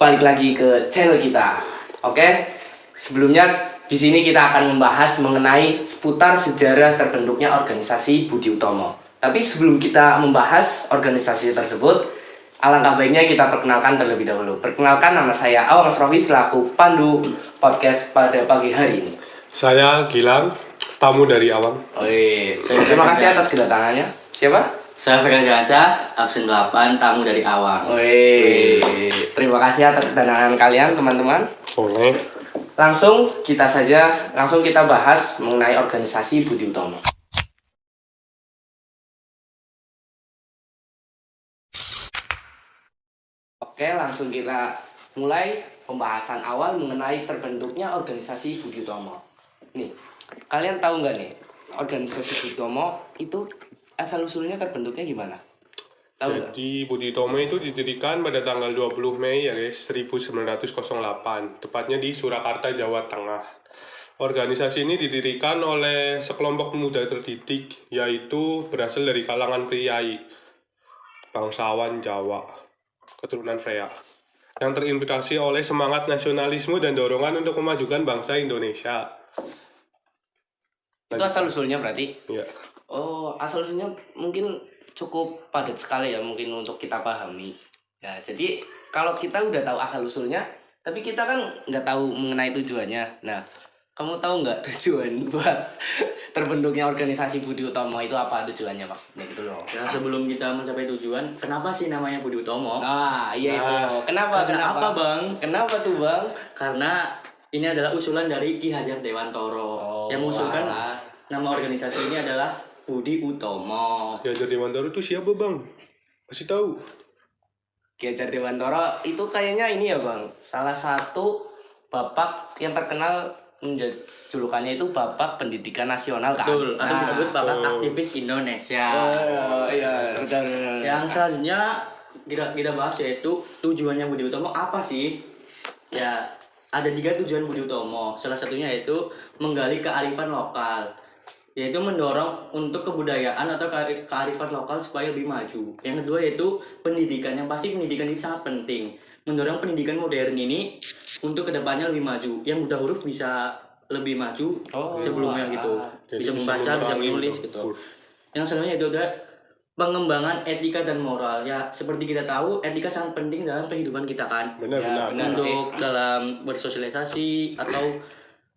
balik lagi ke channel kita. Oke, sebelumnya di sini kita akan membahas mengenai seputar sejarah terbentuknya organisasi Budi Utomo. Tapi sebelum kita membahas organisasi tersebut, alangkah baiknya kita perkenalkan terlebih dahulu. Perkenalkan, nama saya Awang Asrofi selaku pandu podcast pada pagi hari ini. Saya Gilang, tamu dari Awang. Terima kasih atas kedatangannya. Siapa? Saya Ferry Gansa, absen 8, tamu dari Awang. Terima kasih atas kedatangan kalian, teman-teman. Boleh. Langsung kita bahas mengenai organisasi Budi Utomo. Oke, langsung kita mulai pembahasan awal mengenai terbentuknya organisasi Budi Utomo. Nih, kalian tahu nggak nih, organisasi Budi Utomo itu asal-usulnya terbentuknya gimana? Tahu nggak? Jadi Budi Utomo itu didirikan pada tanggal 20 Mei ya guys, 1908, tepatnya di Surakarta, Jawa Tengah. Organisasi ini didirikan oleh sekelompok pemuda terdidik, yaitu berasal dari kalangan priai, bangsawan Jawa, keturunan Freya, yang terinspirasi oleh semangat nasionalisme dan dorongan untuk memajukan bangsa Indonesia. Itu asal-usulnya berarti? Ya. Oh, asal-usulnya mungkin cukup padat sekali ya mungkin untuk kita pahami. Ya, jadi kalau kita udah tahu asal-usulnya, tapi kita kan nggak tahu mengenai tujuannya. Nah, kamu tahu nggak tujuan buat terbentuknya organisasi Budi Utomo itu apa tujuannya maksudnya gitu loh? Ya, sebelum kita mencapai tujuan, kenapa sih namanya Budi Utomo? Nah, iya itu. Kenapa? Apa, Bang? Kenapa tuh, Bang? Karena ini adalah usulan dari Ki Hajar Dewantoro. Yang mengusulkan nama organisasi ini adalah Budi Utomo. Ki Hajar Dewantoro itu siapa, Bang? Kasih tahu. Ki Hajar Dewantoro itu kayaknya ini ya, Bang. Salah satu bapak yang terkenal, julukannya itu Bapak Pendidikan Nasional kan? Betul, atau disebut Bapak Aktivis Indonesia. Iya, benar. Yang selanjutnya kita bahas yaitu tujuannya Budi Utomo apa sih? Ya, ada 3 tujuan Budi Utomo. Salah satunya yaitu menggali kearifan lokal, yaitu mendorong untuk kebudayaan atau kearifan lokal supaya lebih maju. Yang kedua yaitu pendidikan. Yang pasti pendidikan ini sangat penting. Mendorong pendidikan modern ini untuk kedepannya lebih maju. Yang buta huruf bisa lebih maju sebelumnya gitu. Bisa membaca, bisa menulis gitu. Yang selanjutnya itu ada pengembangan etika dan moral. Ya, seperti kita tahu, etika sangat penting dalam kehidupan kita kan. Benar. Untuk dalam bersosialisasi atau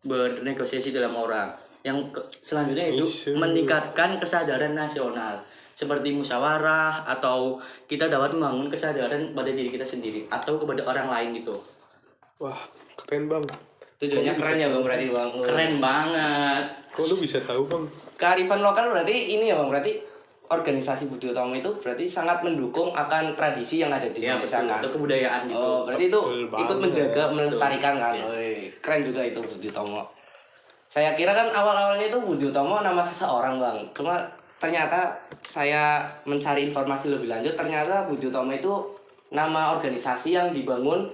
bernegosiasi dalam orang. Yang selanjutnya itu meningkatkan kesadaran nasional, seperti musyawarah atau kita dapat membangun kesadaran pada diri kita sendiri atau kepada orang lain gitu. Wah, keren, Bang. Tujuannya keren ya, Bang, berarti, Bang. Keren banget. Kok lu bisa tahu, Bang? Kearifan lokal berarti ini ya, Bang, berarti organisasi Budi Utomo itu berarti sangat mendukung akan tradisi yang ada di Indonesia kan? Atau kebudayaan gitu. Oh, berarti itu ikut menjaga, melestarikan kan? Ya. Keren juga itu Budi Utomo. Saya kira kan awal-awalnya itu Budi Utomo nama seseorang, Bang. Cuma ternyata saya mencari informasi lebih lanjut, ternyata Budi Utomo itu nama organisasi yang dibangun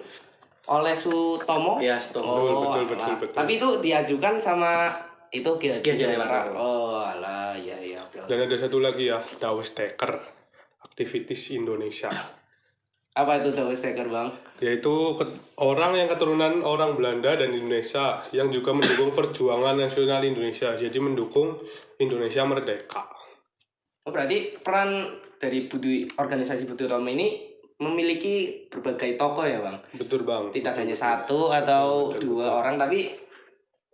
oleh Sutomo. Ya, Sutomo. Betul. Tapi itu diajukan sama itu Ki Hajar Dewantoro. Oh, alah, iya. Dan ada satu lagi ya, Douwe Steker, aktivis Indonesia. Apa itu Douwe Steker, Bang? Yaitu orang yang keturunan orang Belanda dan Indonesia yang juga mendukung perjuangan nasional Indonesia. Jadi mendukung Indonesia merdeka. Oh, berarti peran dari organisasi Budi Utomo ini memiliki berbagai tokoh ya, Bang? Betul, Bang. Tidak hanya satu atau dua orang, tapi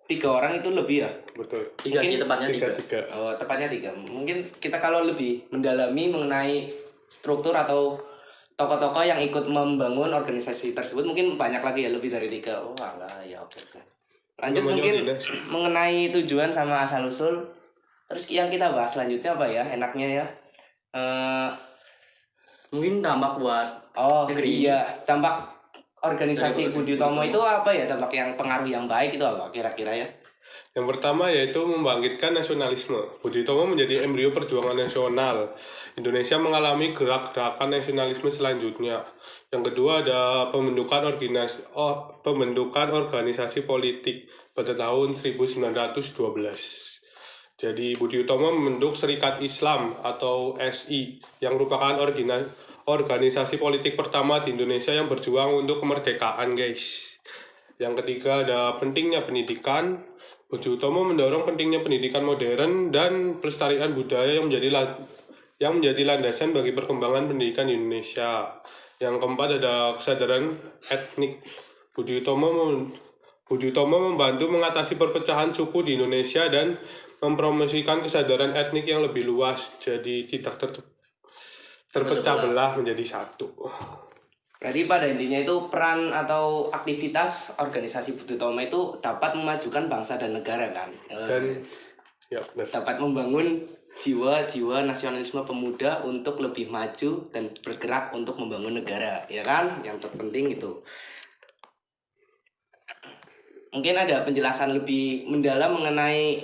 3 orang itu lebih ya? Betul. 3 sih, tepatnya 3. Oh, tepatnya 3. Mungkin kita kalau lebih mendalami mengenai struktur atau tokoh-tokoh yang ikut membangun organisasi tersebut mungkin banyak lagi ya, lebih dari 3. Oh, alah, ya oke. Lanjut Namanya mungkin dinasti. mengenai tujuan sama asal-usul. Terus yang kita bahas selanjutnya apa ya? Enaknya ya. Mungkin dampak buat negeri. Iya, dampak organisasi Budi Utomo itu apa ya? Dampak yang pengaruh yang baik itu apa kira-kira ya? Yang pertama yaitu membangkitkan nasionalisme. Budi Utomo menjadi embrio perjuangan nasional. Indonesia mengalami gerak-gerakan nasionalisme selanjutnya. Yang kedua ada pembentukan organisasi politik pada tahun 1912. Jadi Budi Utomo membentuk Serikat Islam atau SI yang merupakan organisasi politik pertama di Indonesia yang berjuang untuk kemerdekaan, guys. Yang ketiga ada pentingnya pendidikan. Budi Utomo mendorong pentingnya pendidikan modern dan pelestarian budaya yang menjadi landasan bagi perkembangan pendidikan di Indonesia. Yang keempat ada kesadaran etnik. Budi Utomo membantu mengatasi perpecahan suku di Indonesia dan mempromosikan kesadaran etnik yang lebih luas, jadi tidak terpecah belah menjadi satu. Berarti pada intinya itu peran atau aktivitas organisasi Budi Utomo itu dapat memajukan bangsa dan negara kan? Dan ya benar. Dapat membangun jiwa-jiwa nasionalisme pemuda untuk lebih maju dan bergerak untuk membangun negara, ya kan? Yang terpenting itu. Mungkin ada penjelasan lebih mendalam mengenai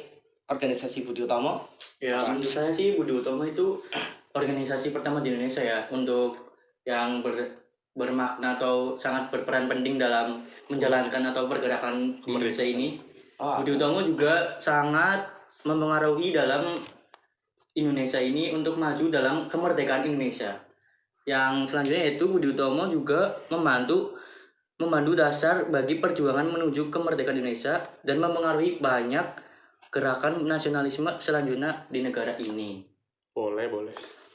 organisasi Budi Utomo? Ya, menurut saya sih Budi Utomo itu organisasi pertama di Indonesia ya untuk yang bermakna atau sangat berperan penting dalam menjalankan atau pergerakan di Indonesia ini. Budi Utomo juga sangat mempengaruhi dalam Indonesia ini untuk maju dalam kemerdekaan Indonesia. Yang selanjutnya yaitu Budi Utomo juga membantu dasar bagi perjuangan menuju kemerdekaan Indonesia dan mempengaruhi banyak gerakan nasionalisme selanjutnya di negara ini. Boleh.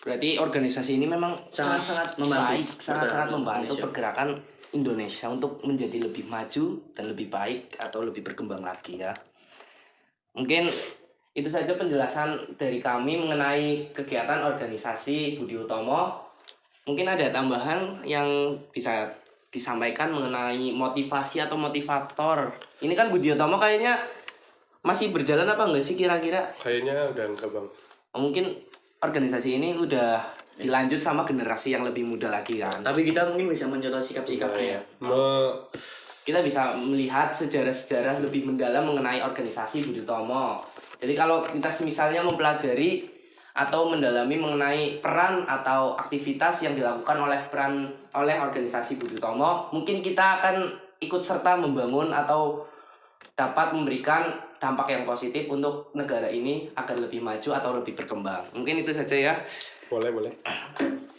Berarti organisasi ini memang sangat membantu Indonesia. pergerakan Indonesia untuk menjadi lebih maju dan lebih baik atau lebih berkembang lagi ya. Mungkin itu saja penjelasan dari kami mengenai kegiatan organisasi Budi Utomo. Mungkin ada tambahan yang bisa disampaikan mengenai motivasi atau motivator. Ini kan Budi Utomo kayaknya masih berjalan apa enggak sih kira-kira? Kayaknya udah enggak, Bang. Mungkin organisasi ini udah dilanjut sama generasi yang lebih muda lagi kan. Tapi kita mungkin bisa mencontoh sikap-sikapnya ya. Kita bisa melihat sejarah-sejarah lebih mendalam mengenai organisasi Budi Utomo. Jadi kalau kita misalnya mempelajari atau mendalami mengenai peran atau aktivitas yang dilakukan oleh organisasi Budi Utomo, mungkin kita akan ikut serta membangun atau dapat memberikan dampak yang positif untuk negara ini agar lebih maju atau lebih berkembang. Mungkin itu saja ya. Boleh.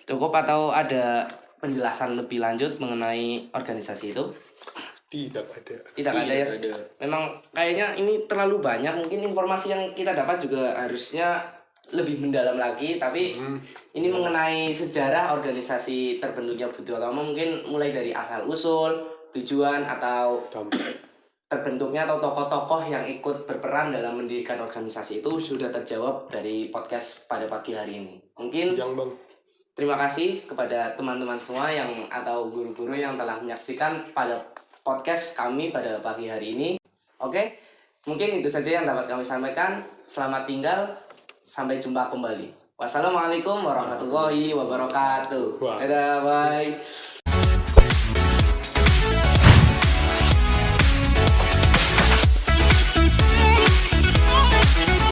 Cukup atau ada penjelasan lebih lanjut mengenai organisasi itu? Tidak ada. Tidak ada ya. Memang kayaknya ini terlalu banyak. Mungkin informasi yang kita dapat juga harusnya lebih mendalam lagi. Tapi ini mengenai sejarah organisasi terbentuknya Budi Utomo, mungkin mulai dari asal usul, tujuan atau terbentuknya atau tokoh-tokoh yang ikut berperan dalam mendirikan organisasi itu sudah terjawab dari podcast pada pagi hari ini. Mungkin Bang. Terima kasih kepada teman-teman semua atau guru-guru yang telah menyaksikan pada podcast kami pada pagi hari ini. Oke, mungkin itu saja yang dapat kami sampaikan. Selamat tinggal, sampai jumpa kembali. Wassalamualaikum warahmatullahi wabarakatuh. Dadah, bye.